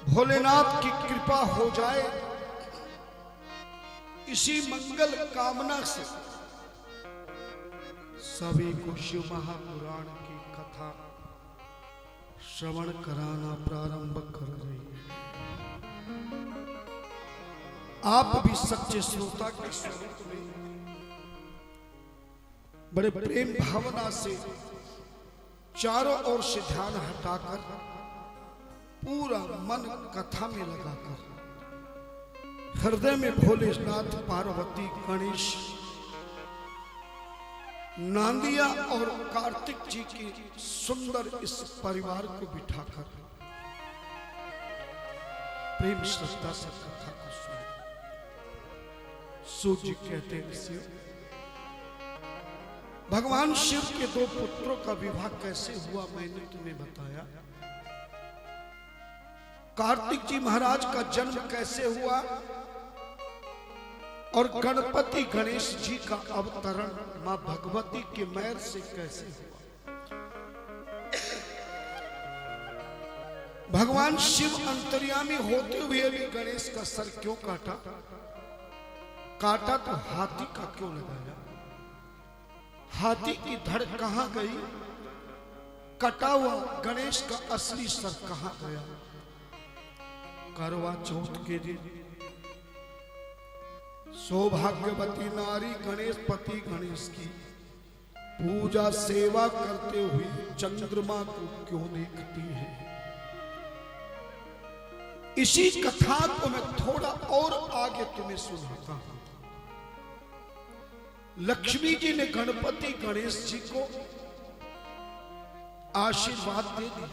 भोलेनाथ की कृपा हो जाए, इसी मंगल कामना से सभी को शिव महापुराण की कथा श्रवण कराना प्रारंभ कर रही है। आप भी सच्चे श्रोता के स्वरूप में बड़े प्रेम भावना से चारों ओर से ध्यान हटाकर पूरा मन कथा में लगाकर हृदय में भोलेनाथ, पार्वती, गणेश, नांदिया और कार्तिक जी की सुंदर इस परिवार को बिठाकर प्रेम श्रद्धा से कथा को सुने। सूत जी कहते हैं शिव, भगवान शिव के दो पुत्रों का विवाह कैसे हुआ मैंने तुम्हें बताया। कार्तिक जी महाराज का जन्म कैसे हुआ और गणपति गणेश जी का अवतरण मां भगवती के मैर से कैसे हुआ। भगवान शिव अंतर्यामी होते हुए भी गणेश का सर क्यों काटा? काटा तो हाथी का क्यों लगाया? हाथी की धड़ कहां गई? कटा हुआ गणेश का असली सर कहां गया? करवा चौथ के दिन सौभाग्यवती नारी गणेश पति गणेश की पूजा सेवा करते हुए चंद्रमा को क्यों देखती है? इसी कथा को मैं थोड़ा और आगे तुम्हें सुनाता हूं। लक्ष्मी जी ने गणपति गणेश जी को आशीर्वाद दे दिया,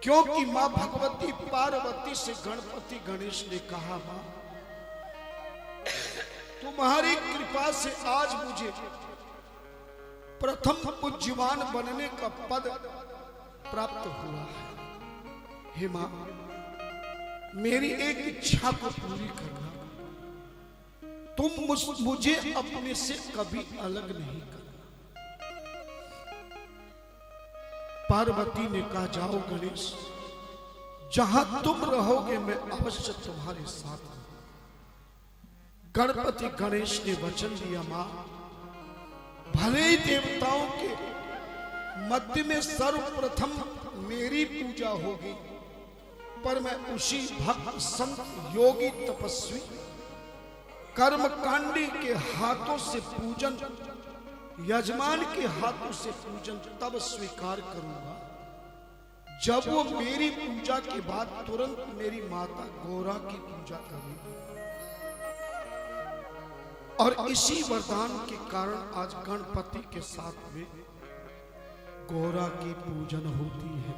क्योंकि मां भगवती पार्वती से गणपति गणेश ने कहा, मां तुम्हारी कृपा से आज मुझे प्रथम पूज्यवान बनने का पद प्राप्त हुआ है। हे मां, मेरी एक इच्छा को पूरी करना, तुम मुझे अपने से कभी अलग नहीं करना। पार्वती ने कहा, जाओ गणेश, जहां तुम रहोगे मैं अवश्य तुम्हारे साथ हूं। गणपति गणेश ने वचन दिया, मां भले ही देवताओं के मध्य में सर्वप्रथम मेरी पूजा होगी, पर मैं उसी भक्त संत योगी तपस्वी कर्मकांडी के हाथों से पूजन, यजमान के हाथों से पूजन तब स्वीकार करूंगा जब वो मेरी पूजा के बाद तुरंत मेरी माता गौरा की पूजा करेगी। और इसी वरदान के कारण आज गणपति के साथ में गौरा की पूजन होती है।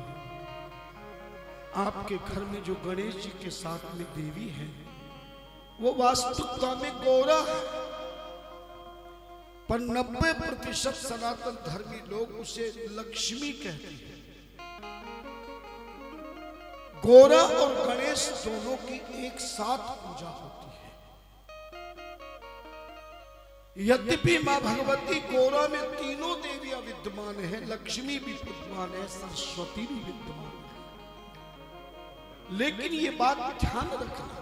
आपके घर में जो गणेश जी के साथ में देवी है वो वास्तविकता में गौरा है, पर 90% सनातन धर्मी लोग उसे लक्ष्मी कहते हैं। गौरा और गणेश दोनों की एक साथ पूजा होती है। यद्यपि मां भगवती गौरा में तीनों देवियां विद्यमान है, लक्ष्मी भी विद्यमान है, सरस्वती भी विद्यमान है, लेकिन ये बात ध्यान रखना,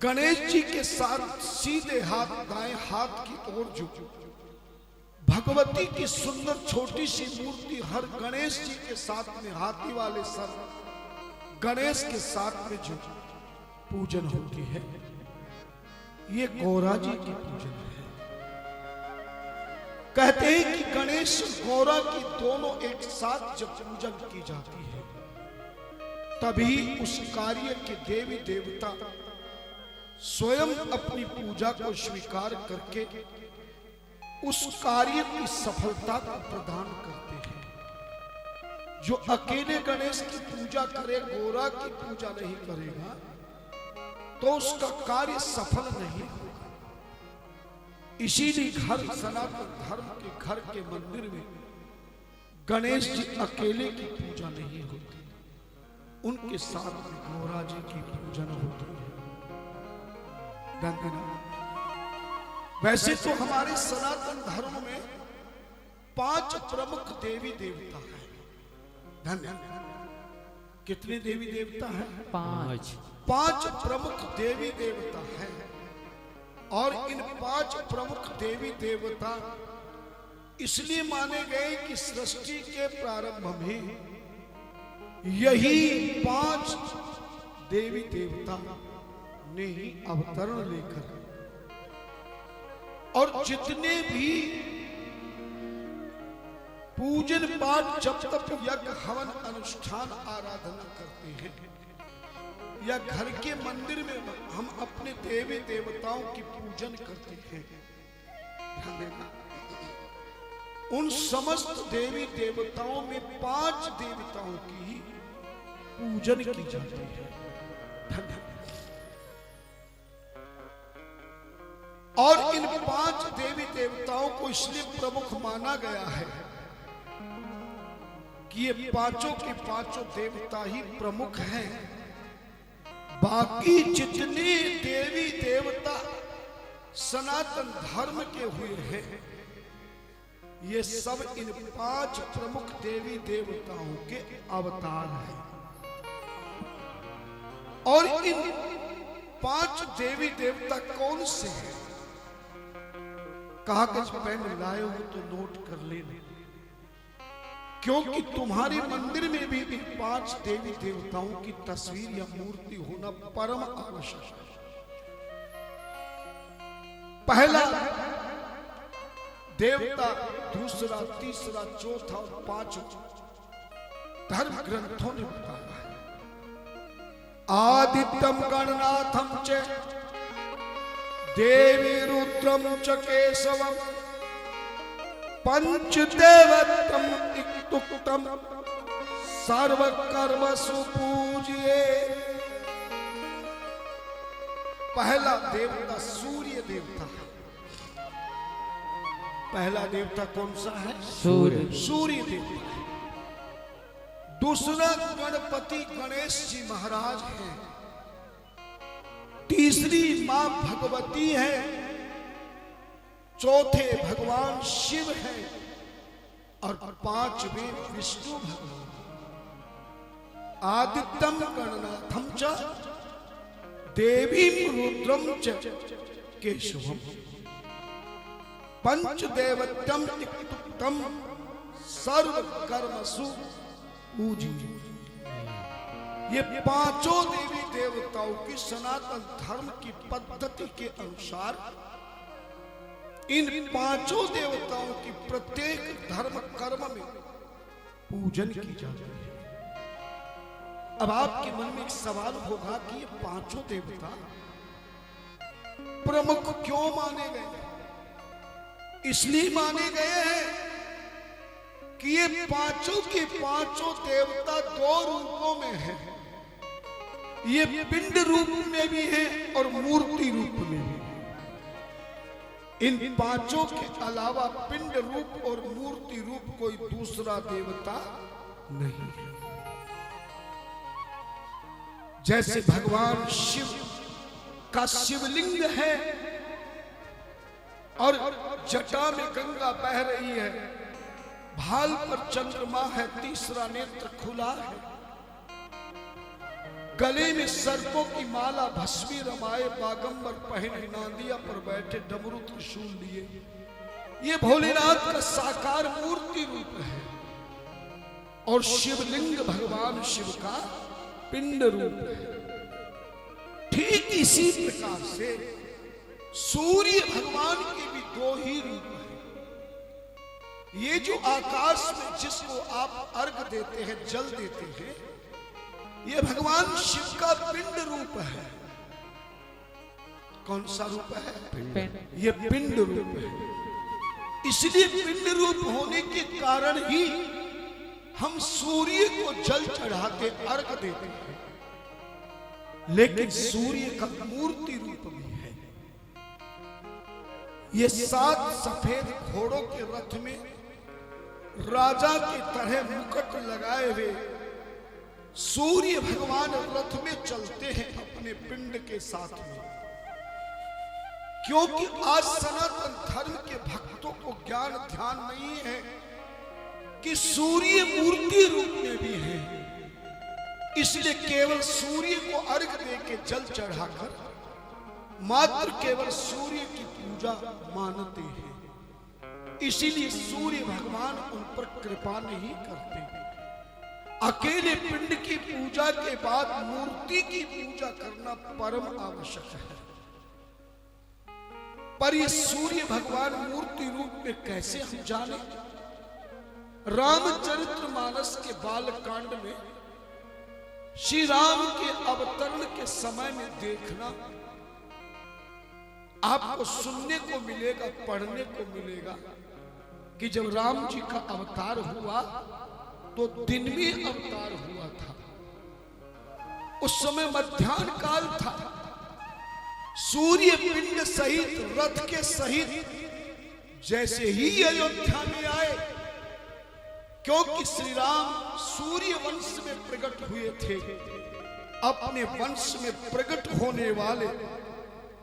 गणेश जी के साथ सीधे हाथ दाएं हाथ की ओर झुको। भगवती की सुंदर छोटी सी मूर्ति हर गणेश जी के साथ में हाथी वाले सर गणेश के साथ में जो पूजन होती है, ये गौरा जी की पूजन है। कहते हैं कि गणेश गौरा की दोनों एक साथ जब पूजन की जाती है, तभी उस कार्य के देवी देवता स्वयं अपनी पूजा को स्वीकार करके उस कार्य की सफलता को प्रदान करते हैं। जो अकेले गणेश की पूजा करे, गौरा की पूजा नहीं करेगा, तो उसका कार्य सफल नहीं होगा। इसीलिए घर, सनातन धर्म के घर के मंदिर में गणेश जी अकेले की पूजा नहीं होती, उनके साथ में गौरा जी की पूजन होती है। वैसे तो हमारे सनातन धर्म में 5 प्रमुख देवी देवता है। धन्यवाद। कितने देवी देवता हैं? 5। 5 प्रमुख देवी देवता हैं। और इन 5 प्रमुख देवी देवता इसलिए माने गए कि सृष्टि के प्रारंभ में यही 5 देवी देवता ने ही अवतरण लेकर और जितने भी पूजन पाठ जप तप यज्ञ हवन अनुष्ठान आराधना करते हैं या घर के मंदिर में हम अपने देवी देवताओं की पूजन करते हैं, उन समस्त देवी देवताओं में 5 देवताओं की ही पूजन की जाती है। और इन 5 देवी देवताओं को इसलिए प्रमुख माना गया है कि ये पांचों के पांचों देवता ही प्रमुख हैं। बाकी जितने देवी देवता सनातन धर्म के हुए हैं, ये सब इन 5 प्रमुख देवी देवताओं के अवतार हैं। और इन 5 देवी देवता कौन से हैं? कागज पेन लाए हो तो नोट कर लेना, क्योंकि तुम्हारे मंदिर में भी इन 5 देवी देवताओं की तस्वीर या मूर्ति होना परम आवश्यक है। पहला देवता, दूसरा, तीसरा, चौथा और 5 धर्म ग्रंथों ने बताया है। आदित्यम गणनाथम च देवी रुद्रम च केशवम पंचदेवतम इक्तुक्तम सर्वकर्मसु पूज्ये। पहला देवता सूर्य देवता है। पहला देवता कौन सा है? सूर्य देवता है। दूसरा गणपति गणेश जी महाराज हैं। तीसरी मां भगवती है। चौथे भगवान शिव हैं और 5वें विष्णु भगवान। आदित्यम गणनाथम च देवीम रुद्रम च केशवम पंचदेवत्यम इक्तुक्तम सर्वकर्मसु पूज्ये। ये 5 देवी देवताओं की सनातन धर्म की पद्धति के अनुसार इन 5 देवताओं की प्रत्येक धर्म कर्म में पूजन की जाती है। अब आपके मन में एक सवाल होगा कि ये 5 देवता प्रमुख क्यों माने गए? इसलिए माने गए हैं कि ये 5 के 5 देवता 2 रूपों में हैं। ये पिंड रूप में भी है और मूर्ति रूप में भी। इन 5 के अलावा पिंड रूप और मूर्ति रूप कोई दूसरा देवता नहीं है। जैसे भगवान शिव का शिवलिंग है और जटा में गंगा बह रही है, भाल पर चंद्रमा है, तीसरा नेत्र खुला है, गले में सर्पों की माला भस्मी रमाए बागंबर पहने नांदिया पर बैठे डमरू त्रिशूल लिए, ये भोलेनाथ का साकार मूर्ति रूप है। और शिवलिंग भगवान शिव का पिंड रूप है। ठीक इसी प्रकार से सूर्य भगवान के भी 2 ही रूप हैं। ये जो आकाश में जिसको आप अर्घ देते हैं, जल देते हैं, ये भगवान शिव का पिंड रूप है। कौन सा रूप है? ये पिंड रूप है। इसलिए पिंड रूप होने के कारण ही हम सूर्य को जल चढ़ाते अर्घ देते हैं। लेकिन सूर्य का मूर्ति रूप भी है। ये 7 सफेद घोड़ों के रथ में राजा की तरह मुकुट लगाए हुए सूर्य भगवान रथ में चलते हैं अपने पिंड के साथ में। क्योंकि आज सनातन धर्म के भक्तों को ज्ञान ध्यान नहीं है कि सूर्य मूर्ति रूप में भी है। इसलिए केवल सूर्य को अर्घ दे के जल चढ़ाकर मात्र केवल सूर्य की पूजा मानते हैं। इसीलिए सूर्य भगवान उन पर कृपा नहीं करते। अकेले पिंड की पूजा के बाद मूर्ति की पूजा करना परम आवश्यक है। पर ये सूर्य भगवान मूर्ति रूप में कैसे हम जाने? रामचरितमानस के बालकांड में श्री राम के अवतरण के समय में देखना आपको सुनने को मिलेगा, पढ़ने को मिलेगा कि जब राम जी का अवतार हुआ तो दिन में अवतार हुआ था। उस समय मध्याह्न काल था। सूर्य पिंड सहित रथ के सहित जैसे ही अयोध्या में आए, क्योंकि श्री राम सूर्य वंश में प्रकट हुए थे, अपने वंश में प्रकट होने वाले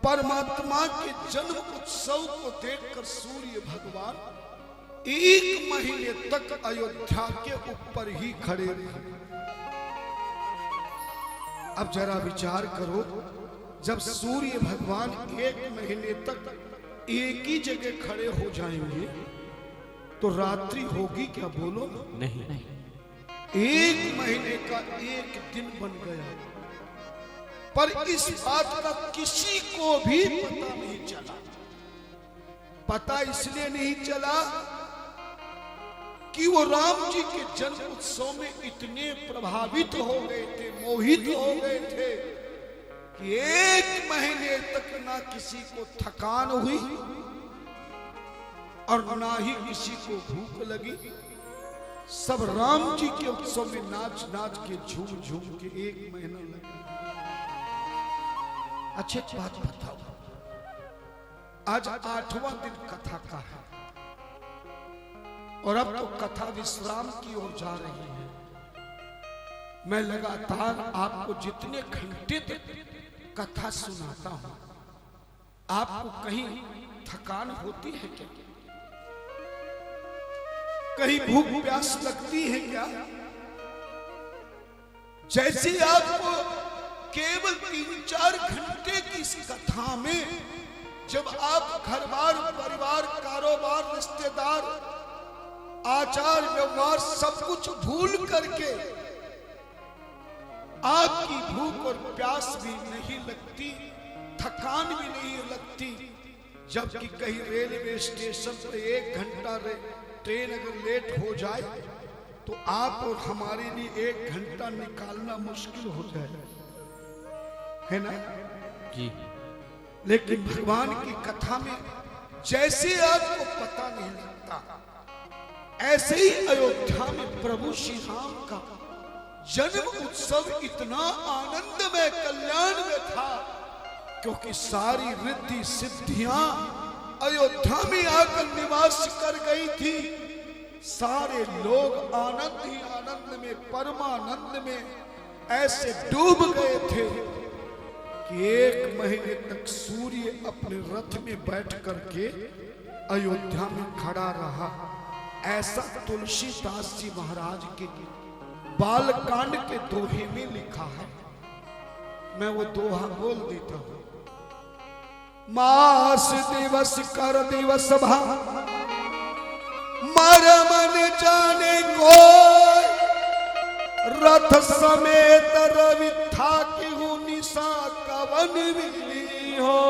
परमात्मा के जन्म उत्सव को देखकर सूर्य भगवान 1 महीने तक अयोध्या के ऊपर ही खड़े रहे। अब जरा विचार करो, जब सूर्य भगवान 1 महीने तक एक ही जगह खड़े हो जाएंगे तो रात्रि होगी क्या? बोलो नहीं। 1 महीने का 1 दिन बन गया, पर इस बात का किसी को भी पता नहीं चला। पता इसलिए नहीं चला कि वो राम जी के जन्म उत्सव में इतने प्रभावित हो गए थे, मोहित हो गए थे कि 1 महीने तक ना किसी को थकान हुई और ना ही किसी को भूख लगी। सब राम जी के उत्सव में नाच नाच के झूम झूम के 1 महीना लगा। अच्छी बात बताओ, आज 8वां दिन कथा का है और अब तो कथा विश्राम की ओर जा रही है। मैं लगातार आपको जितने घंटे तक कथा सुनाता हूं, आपको कहीं थकान होती है क्या? कहीं भूख प्यास लगती है क्या? जैसे आपको केवल 3-4 घंटे की इस कथा में जब आप घर बार परिवार कारोबार रिश्तेदार आचार व्यवहार सब कुछ भूल करके आपकी भूख और प्यास भी नहीं लगती, थकान भी नहीं लगती, जबकि कहीं रेलवे स्टेशन पर 1 घंटा ट्रेन अगर लेट हो जाए तो आप और हमारे लिए 1 घंटा निकालना मुश्किल हो जाए, है ना जी। लेकिन भगवान की कथा में जैसे आपको पता नहीं लगता, ऐसे ही अयोध्या में प्रभु श्री राम का जन्म उत्सव इतना आनंदमय कल्याण में था, क्योंकि सारी रिद्धि सिद्धियां अयोध्या में आकर निवास कर गई थी। सारे लोग आनंद ही आनंद में, परमानंद में ऐसे डूब गए थे कि 1 महीने तक सूर्य अपने रथ में बैठ करके अयोध्या में खड़ा रहा। ऐसा तुलसीदास जी महाराज के बालकांड के दोहे में लिखा है। मैं वो दोहा बोल देता हूं। मास दिवस कर दिवस भा मर मन जाने को, रथ समेत रवि था कि हूं निशा कवन मिली हो,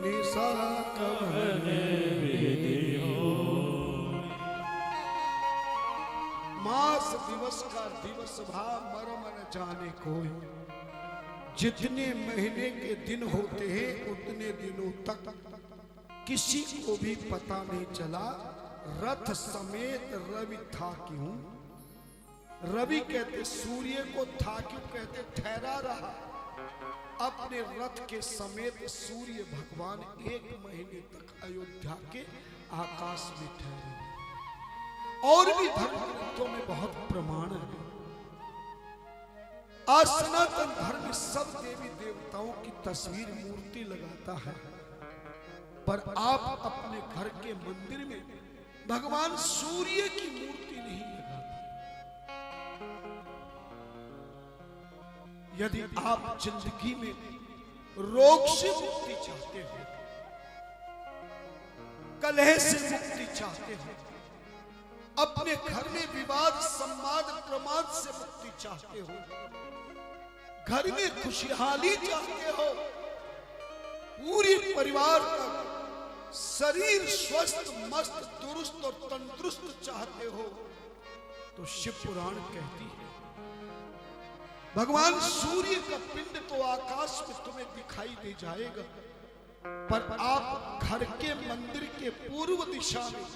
निशा कवन मिली हो। मास दिवस का दिवस भा मर मन जाने कोई, जितने महीने के दिन होते हैं उतने दिनों तक किसी को भी पता नहीं चला। रथ समेत रवि था क्यों, रवि कहते सूर्य को, था क्यों कहते ठहरा रहा। अपने रथ के समेत सूर्य भगवान 1 महीने तक अयोध्या के आकाश में ठहरे। और भी धर्म ग्रंथों में बहुत प्रमाण है। आज सनातन धर्म सब देवी देवताओं की तस्वीर मूर्ति लगाता है, पर आप अपने घर के मंदिर में भगवान सूर्य की मूर्ति नहीं लगाते। यदि आप जिंदगी में रोग से मुक्ति चाहते हो, कलह से मुक्ति चाहते हो, अपने घर में विवाद संवाद प्रमाद से मुक्ति चाहते हो, घर में खुशहाली चाहते हो, पूरे परिवार का शरीर स्वस्थ मस्त दुरुस्त और तंदुरुस्त चाहते हो, तो शिव पुराण कहती है भगवान सूर्य का पिंड तो आकाश में तुम्हें दिखाई दे जाएगा, पर आप घर के मंदिर के पूर्व दिशा में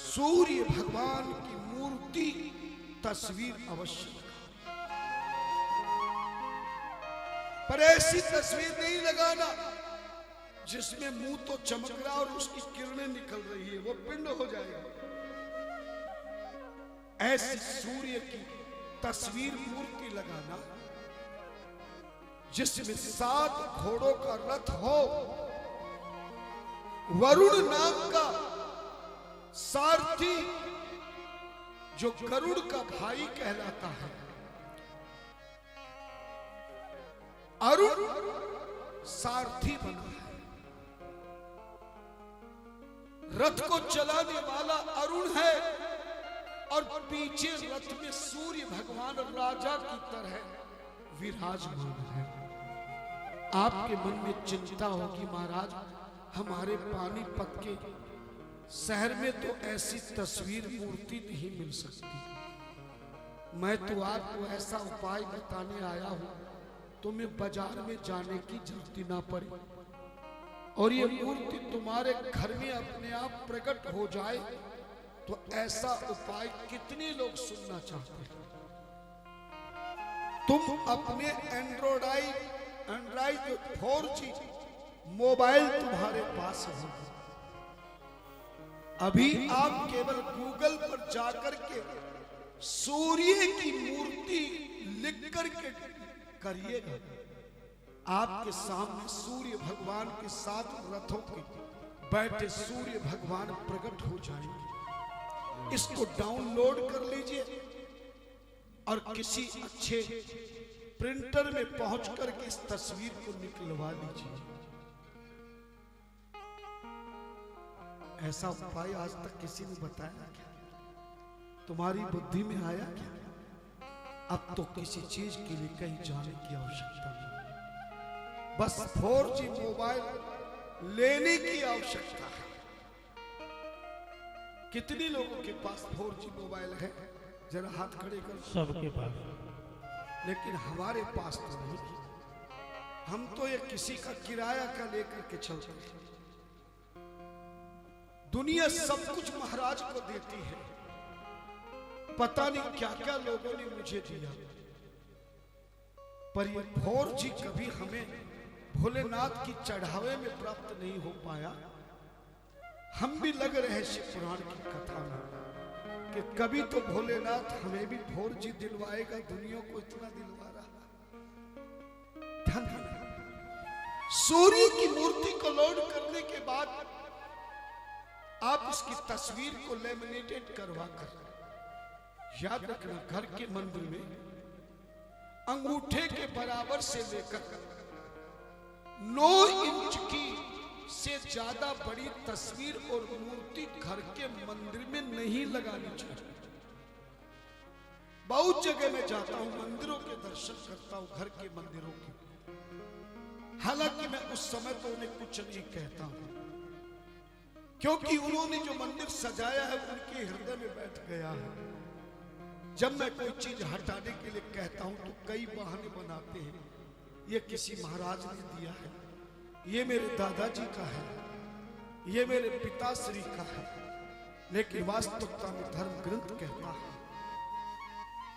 सूर्य भगवान की मूर्ति तस्वीर अवश्य, पर ऐसी तस्वीर नहीं लगाना जिसमें मुंह तो चमक रहा और उसकी किरणें निकल रही है, वो पिंड हो जाएगा। ऐसी सूर्य की तस्वीर मूर्ति लगाना जिसमें 7 घोड़ों का रथ हो, वरुण नाम का सारथी जो गरुड़ का भाई कहलाता है, अरुण सारथी बना है। रथ को चलाने वाला अरुण है और पीछे रथ में सूर्य भगवान राजा की तरह विराजमान है। आपके मन में चिंता होगी, महाराज हमारे पानीपत के शहर में तो ऐसी तस्वीर मूर्ति नहीं मिल सकती। मैं तो आपको ऐसा उपाय बताने आया हूं, तुम्हें बाजार में जाने की जरूरत ना पड़े और ये मूर्ति तुम्हारे घर में अपने आप प्रकट हो जाए, तो ऐसा उपाय कितने लोग सुनना चाहते हैं। तुम अपने एंड्रॉइड 4G मोबाइल तुम्हारे पास हो, अभी आप केवल गूगल पर जाकर के सूर्य की मूर्ति लिख करके करिएगा, आपके सामने सूर्य भगवान के 7 रथों के बैठे सूर्य भगवान प्रकट हो जाएंगे। इसको डाउनलोड कर लीजिए और किसी अच्छे प्रिंटर में पहुंच करके इस तस्वीर को निकलवा लीजिए। ऐसा उपाय आज तक किसी ने बताया क्या? तुम्हारी बुद्धि में आया क्या? अब तो किसी चीज के लिए कहीं जाने की आवश्यकता नहीं, बस 4G मोबाइल लेने की आवश्यकता है। कितने लोगों के पास 4G मोबाइल है? जरा हाथ खड़े कर। सबके पास, लेकिन हमारे पास तो नहीं। हम तो ये किसी का किराया का लेकर के चलते हैं। दुनिया सब कुछ महाराज को देती है, पता नहीं क्या क्या लोगों ने मुझे दिया, पर ये 4G कभी हमें भोलेनाथ की चढ़ावे में प्राप्त नहीं हो पाया। हम भी लग रहे शिव पुराण की कथा में कि कभी तो भोलेनाथ हमें भी 4G दिलवाएगा, दुनिया को इतना दिलवा रहा। धन सूर्य की मूर्ति को लोड करने के बाद आप इसकी तस्वीर को लेमिनेटेड करवा कर, याद रखना, घर के मंदिर में अंगूठे के बराबर से लेकर 9 इंच की से ज्यादा बड़ी तस्वीर और मूर्ति घर के मंदिर में नहीं लगानी चाहिए। बहुत जगह मैं जाता हूं, मंदिरों के दर्शन करता हूं, घर के मंदिरों के, हालांकि मैं उस समय तो उन्हें कुछ नहीं कहता हूं, क्योंकि उन्होंने जो मंदिर सजाया है उनके हृदय में बैठ गया है। जब मैं कोई चीज हटाने के लिए कहता हूं तो कई बहाने बनाते हैं, ये किसी महाराज ने दिया है, ये मेरे दादाजी का है, ये मेरे पिताश्री का है, लेकिन वास्तविकता में धर्म ग्रंथ कहता है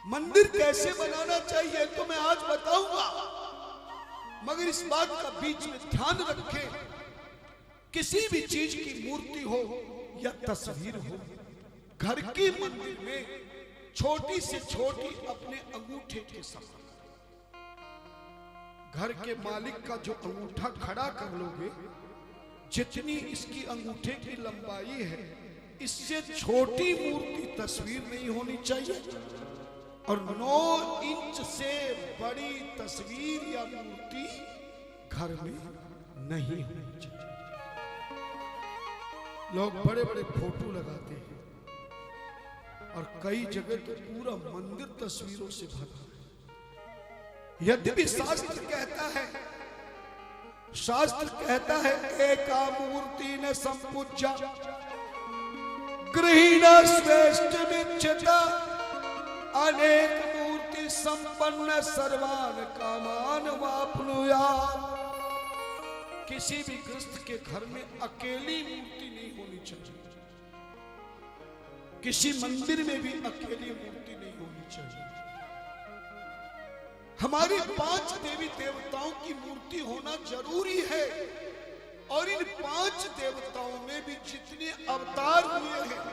मंदिर कैसे बनाना चाहिए तो मैं आज बताऊंगा, मगर इस बात का बीच में ध्यान रखें, किसी भी चीज की मूर्ति हो या तस्वीर हो, घर के मंदिर में छोटी से छोटी अपने अंगूठे के समान, घर के मालिक का जो अंगूठा खड़ा कर लोगे, जितनी इसकी अंगूठे की लंबाई है, इससे छोटी मूर्ति तस्वीर नहीं होनी चाहिए और 9 इंच से बड़ी तस्वीर या मूर्ति घर में नहीं होनी चाहिए। लोग बड़े बड़े फोटो लगाते हैं और कई जगह तो पूरा मंदिर तस्वीरों से भरा है। यद्यपि शास्त्र कहता है एका मूर्ति न संपूज्या गृहीण श्रेष्ठ निश्चिता अनेक मूर्ति संपन्न सर्वान कामान वाप्नुयात्। किसी भी गृहस्थ के घर में अकेली मूर्ति नहीं होनी चाहिए, किसी मंदिर में भी अकेली मूर्ति नहीं होनी चाहिए। हमारे 5 देवी देवताओं की मूर्ति होना जरूरी है और इन 5 देवताओं में भी जितने अवतार हुए हैं,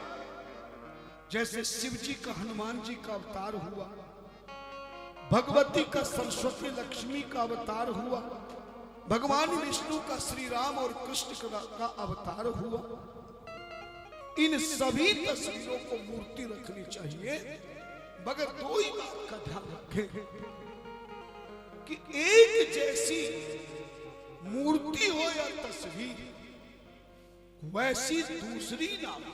जैसे शिव जी का हनुमान जी का अवतार हुआ, भगवती का सरस्वती लक्ष्मी का अवतार हुआ, भगवान विष्णु का श्री राम और कृष्ण का अवतार हुआ। इन सभी तस्वीरों को मूर्ति रखनी चाहिए, मगर 2 ही बात का ध्यान रखें कि एक जैसी मूर्ति हो या तस्वीर वैसी दूसरी ना हो।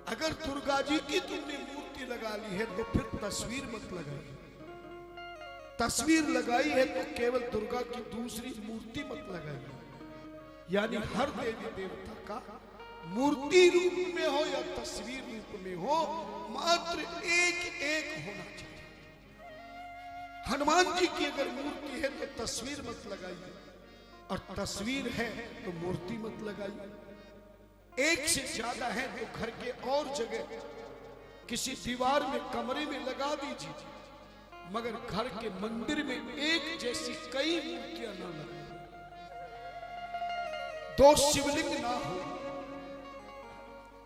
अगर दुर्गा जी की तुमने मूर्ति लगा ली है तो फिर तस्वीर मत लगाइए। तस्वीर लगाई है तो केवल दुर्गा की दूसरी मूर्ति मत लगाइए। यानी हर देवी देवता का मूर्ति रूप में हो या तस्वीर रूप में हो, मात्र एक होना चाहिए। हनुमान जी की अगर मूर्ति है तो तस्वीर मत लगाइए, और तस्वीर है तो मूर्ति मत लगाइए। एक से ज्यादा है तो घर के और जगह किसी दीवार में, कमरे में लगा दीजिए, मगर घर के मंदिर में एक जैसी कई मूर्तियां ना लगाएं। 2 शिवलिंग ना हो।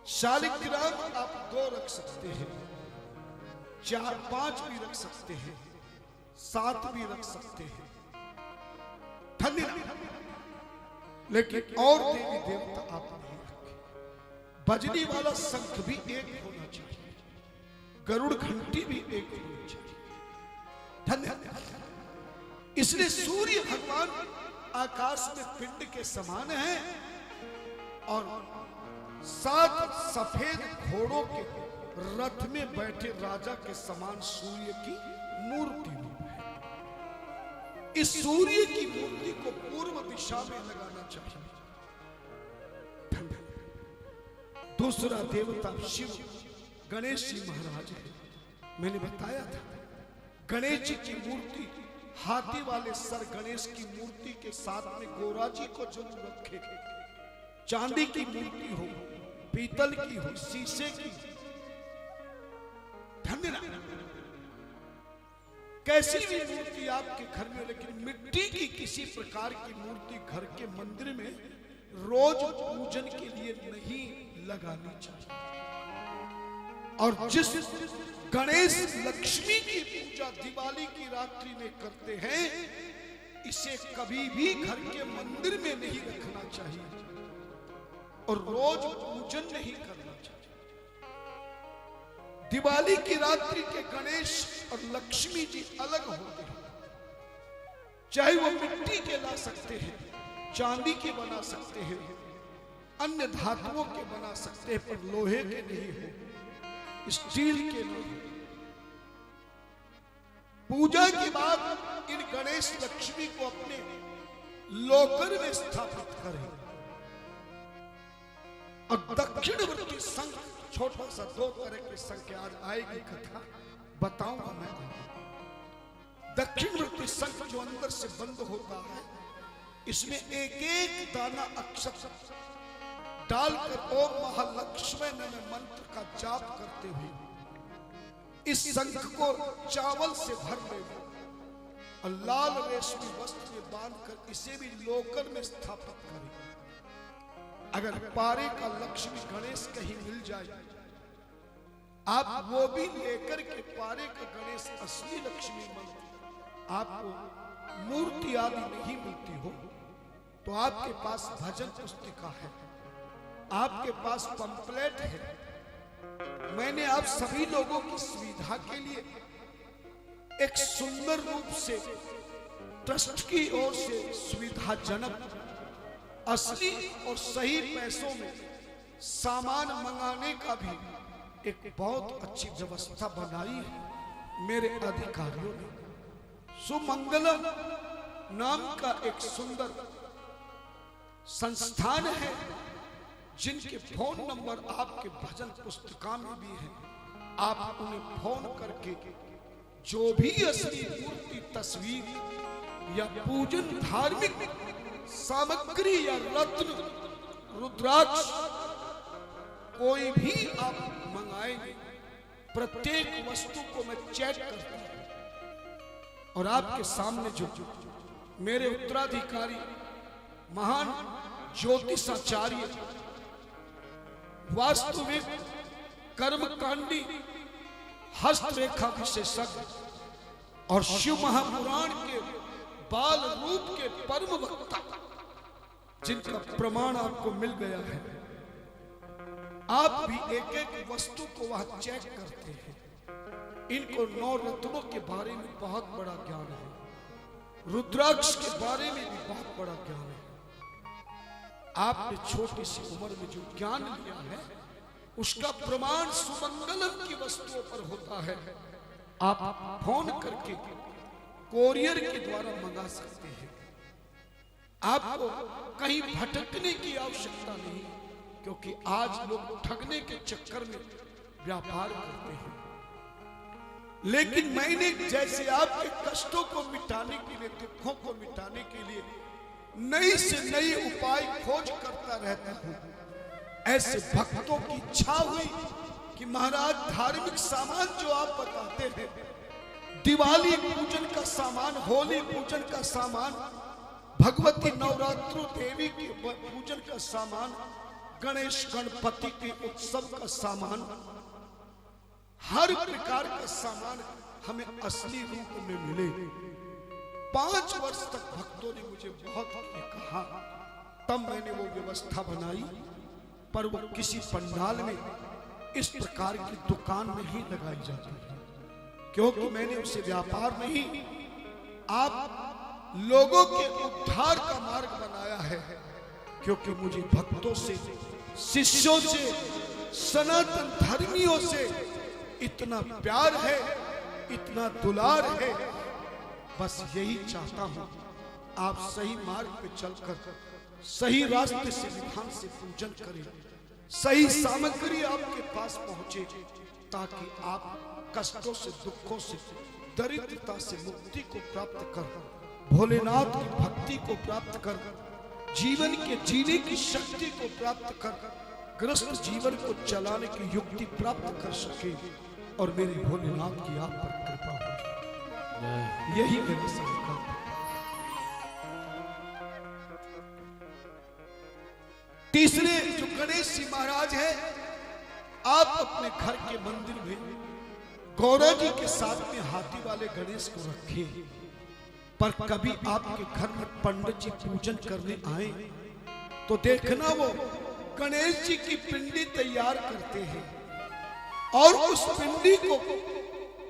शालिग्राम आप 2 रख सकते हैं, 4, 5 भी रख सकते हैं, 7 भी रख सकते हैं, धन्यवाद। लेकिन और देवी देवता आप नहीं रखें। बजने वाला शंख भी एक होना चाहिए, गरुड़ घंटी भी एक होनी चाहिए, धन्यवाद। इसलिए सूर्य भगवान आकाश में पिंड के समान है और 7 सफेद घोड़ों के रथ में बैठे राजा के समान सूर्य की मूर्ति रूप है। इस सूर्य की मूर्ति को पूर्व दिशा में लगाना चाहिए। दूसरा देवता शिव गणेश जी महाराज है। मैंने बताया था गणेश जी की मूर्ति, हाथी वाले सर गणेश की मूर्ति के साथ में गोरा जी को जरूर रखे। चांदी की मूर्ति हो, पीतल की हो, शीशे की, धन्यवाद। कैसी भी मूर्ति आपके घर में, लेकिन मिट्टी की किसी प्रकार की मूर्ति घर के मंदिर में रोज पूजन के लिए नहीं लगानी चाहिए। और जिस गणेश लक्ष्मी की पूजा दिवाली की रात्रि में करते हैं, इसे कभी भी घर के मंदिर में नहीं रखना चाहिए और रोज पूजन नहीं करना चाहिए। दिवाली की रात्रि के गणेश और लक्ष्मी जी अलग होते हैं। चाहे वो मिट्टी के ला सकते हैं, चांदी के बना सकते हैं, अन्य धातुओं के बना सकते हैं, पर लोहे के नहीं हो, स्टील के नहीं। पूजा के बाद इन गणेश लक्ष्मी को अपने लोकर में स्थापित करें और दक्षिणवर्ती शंख, छोटा सा 2 तरह के शंख, आज आएगी कथा बताऊंगा मैं। दक्षिणवर्ती शंख जो अंदर से बंद होता है, इसमें एक दाना अक्षत डालकर ओम महालक्ष्मी मंत्र का जाप करते हुए इस शंख को चावल से भर देना और लाल रेशमी वस्त्र में बांधकर इसे भी लोकर में स्थापित करें। अगर पारे का लक्ष्मी गणेश कहीं मिल जाए, आप वो भी लेकर के पारे का गणेश असली लक्ष्मी मंत्र आपको मूर्ति आदि नहीं मिलती हो, तो आपके पास भजन पुस्तिका है, आपके पास पंपलेट है, मैंने आप सभी लोगों की सुविधा के लिए एक सुंदर रूप से ट्रस्ट की ओर से सुविधाजनक असली और सही पैसों में सामान मंगाने का भी एक बहुत अच्छी व्यवस्था बनाई है मेरे अधिकारियों ने। सुमंगलम नाम का एक सुंदर संस्थान है जिनके फोन नंबर आपके भजन पुस्तिका में भी है। आप उन्हें फोन करके जो भी असली मूर्ति, तस्वीर या पूजन धार्मिक सामग्री या रत्न, रुद्राक्ष कोई भी आप मंगाएंगे, प्रत्येक वस्तु को मैं चेक करता हूं और आपके सामने जो मेरे उत्तराधिकारी महान ज्योतिषाचार्य, वास्तविक कर्मकांडी, हस्तरेखा विशेषज्ञ और शिव महापुराण के बाल रूप के परम वक्ता, जिनका प्रमाण आपको मिल गया है, आप भी एक एक वस्तु को वहां चेक करते हैं। इनको 9 रत्नों के बारे में बहुत बड़ा ज्ञान है, रुद्राक्ष के बारे में भी बहुत बड़ा ज्ञान है। आपने छोटी सी उम्र में जो ज्ञान लिया है उसका प्रमाण सुमंगलम की वस्तुओं पर होता है। आप फोन करके कोरियर के द्वारा मंगा सकते हैं। आपको कहीं भटकने की आवश्यकता नहीं, क्योंकि आज लोग ठगने के चक्कर में व्यापार करते हैं। लेकिन मैंने जैसे आपके कष्टों को मिटाने के लिए, दुखों को मिटाने के लिए नई से नई उपाय खोज करता रहता हूं, ऐसे भक्तों की इच्छा हुई कि महाराज धार्मिक सामान जो आप बताते हैं, दिवाली पूजन का सामान, होली पूजन का सामान, भगवती नवरात्रि देवी के पूजन का सामान, गणेश गणपति के उत्सव का सामान, हर प्रकार का सामान हमें असली रूप में मिले। 5 वर्ष तक भक्तों ने मुझे बहुत कहा, तब मैंने वो व्यवस्था बनाई, पर वो किसी पंडाल में इस प्रकार की दुकान नहीं लगाई जाती, क्योंकि मैंने उसे व्यापार नहीं, आप लोगों के उद्धार का मार्ग बनाया है। क्योंकि मुझे भक्तों से, शिष्यों से, सनातन धर्मियों से इतना प्यार है, इतना दुलार है। बस यही चाहता हूं आप सही मार्ग पे चलकर सही रास्ते से, विधान से पूजन करें, सही सामग्री आपके पास पहुंचे, ताकि आप कष्टों से, दुखों से, दरिद्रता से मुक्ति को प्राप्त कर, भोलेनाथ की भक्ति को प्राप्त कर, जीवन के जीने की शक्ति को प्राप्त कर, ग्रस्त जीवन को चलाने की युक्ति प्राप्त कर सके और मेरे भोलेनाथ की आप पर कृपा हो जाए। यही मेरा संकल्प है। तीसरे जो गणेश जी महाराज है, आप अपने घर के मंदिर में गौरा जी के साथ में हाथी वाले गणेश को रखें, पर कभी आपके घर में पंडित जी पूजन करने आए तो देखना वो गणेश जी की पिंडी तैयार करते हैं और उस पिंडी को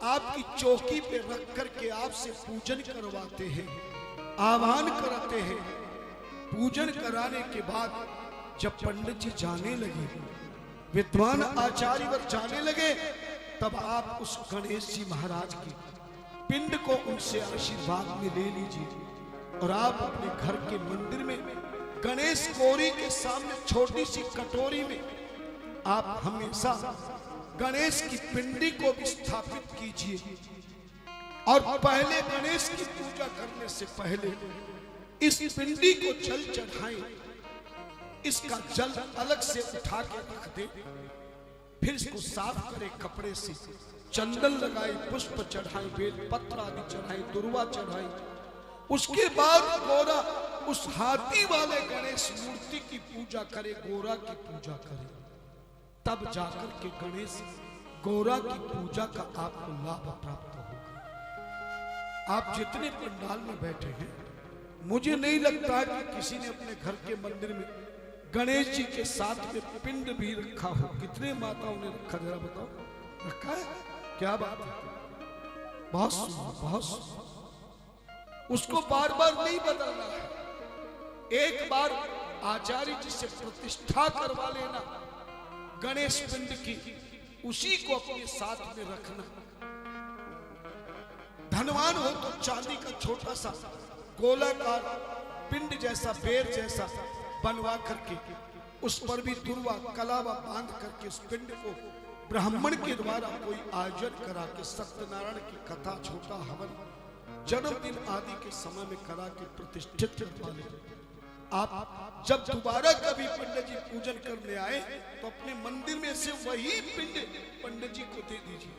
आपकी चौकी पे रख करके आपसे पूजन करवाते हैं, आह्वान कराते हैं। पूजन कराने के बाद जब पंडित जी जाने लगे, विद्वान आचार्य वर जाने लगे, तब आप उस गणेश जी महाराज की पिंड को उनसे आशीर्वाद में ले लीजिए और आप अपने घर के मंदिर में गणेश गौरी के सामने छोटी सी कटोरी में आप हमेशा गणेश की पिंडी को भी स्थापित कीजिए। और पहले गणेश की पूजा करने से पहले इस पिंडी को जल चढ़ाएं, इसका जल अलग से उठा के रख दे, फिर इसको साफ करें कपड़े से, चंदन लगाए, पुष्प चढ़ाए, बेल पत्र आदि चढ़ाए, दुर्वा चढ़ाए। उसके बाद गोरा उस हाथी वाले गणेश मूर्ति की पूजा करे, गोरा की पूजा करे, तब जाकर के गणेश गोरा की पूजा का आपको लाभ प्राप्त होगा। आप जितने पंडाल में बैठे हैं, मुझे नहीं लगता कि किसी ने अपने घर के मंदिर में गणेश जी के साथ में पिंड भी रखा हो। कितने माताओं ने रखा, जरा बताओ, रखा है? क्या बात है, बहुत सुंदर, बहुत सुंदर। उसको बार बार नहीं बदलना है, एक बार आचार्य जी से प्रतिष्ठा करवा लेना गणेश पिंड की, उसी को अपने साथ में रखना। धनवान हो तो चांदी का छोटा सा गोलाकार पिंड जैसा, बेर जैसा बनवा करके उस पर भी दुर्वा कलावा बांध करके उस पिंड को ब्राह्मण के द्वारा कोई आयोजन करा के सत्यनारायण की कथा, छोटा हवन, जन्मदिन आदि के समय में करा के प्रतिष्ठित करवा ले। आप जब दोबारा कभी पंडित जी पूजन करने आए तो अपने मंदिर में से वही पिंड पंडित जी को दे दीजिए।